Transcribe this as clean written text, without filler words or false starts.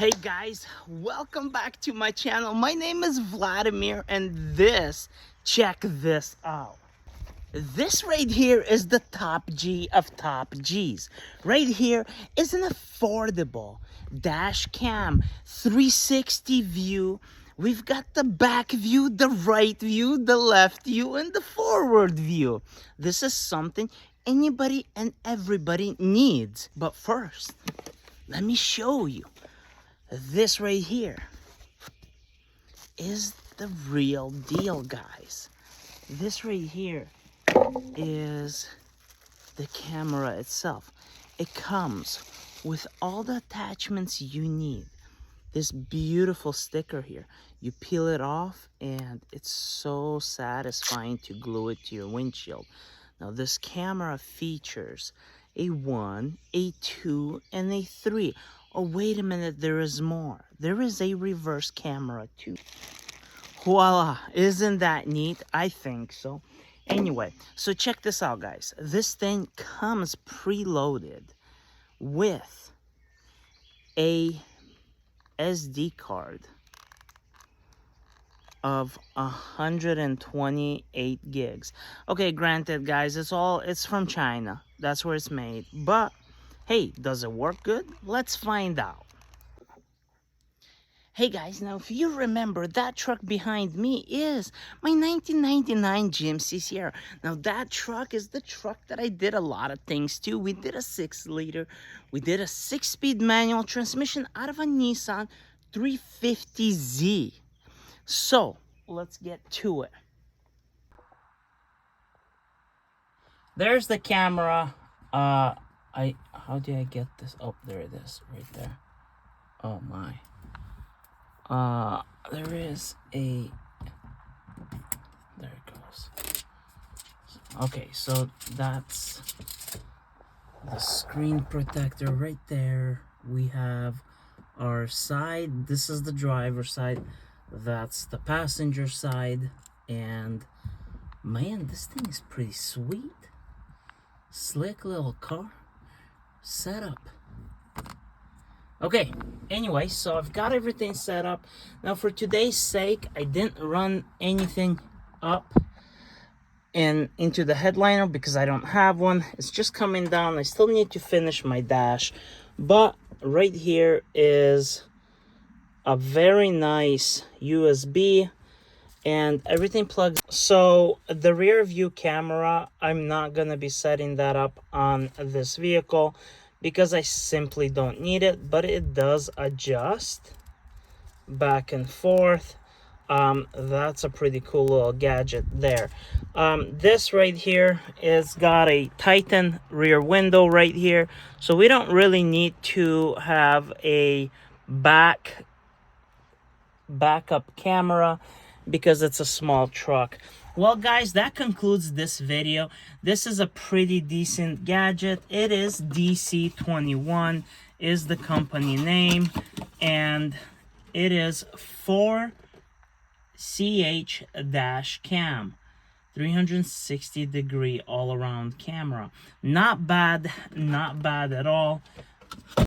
Hey guys, welcome back to my channel. My name is Vladimir and check this out. This right here is the top G of top Gs. Right here is an affordable dash cam 360 view. We've got the back view, the right view, the left view, and the forward view. This is something anybody and everybody needs. But first, let me show you. This right here is the real deal, guys. This right here is the camera itself. It comes with all the attachments you need. This beautiful sticker here. You peel it off and it's so satisfying to glue it to your windshield. Now this camera features a 1, a 2, and a 3. Oh, wait a minute, there is more. There is a reverse camera too. Voila, isn't that neat? I think so. Anyway, so check this out, guys. This thing comes preloaded with a SD card of 128 gigs. Okay, granted, guys, it's from China. That's where it's made. But hey, does it work good? Let's find out. Hey guys, now if you remember, that truck behind me is my 1999 GMC Sierra. Now that truck is the truck that I did a lot of things to. We did a 6-liter. We did a 6-speed manual transmission out of a Nissan 350Z. So let's get to it. There's the camera. How do I get this? Oh, there it is, right there. Oh my. There is a, there it goes. Okay, so that's the screen protector right there. We have our side. This is the driver's side. That's the passenger side. And man, this thing is pretty sweet. Slick little car setup. Okay, anyway, so I've got everything set up. Now for today's sake, I didn't run anything up and into the headliner because I don't have one. It's just coming down. I still need to finish my dash. But right here is a very nice USB and everything plugs. So the rear view camera, I'm not gonna be setting that up on this vehicle because I simply don't need it, but it does adjust back and forth. That's a pretty cool little gadget there. This right here is got a Titan rear window right here, so we don't really need to have a backup camera because it's a small truck. Well guys, that concludes this video. This is a pretty decent gadget. It is DC21 is the company name, and it is 4CH-cam 360-degree all-around camera. Not bad at all.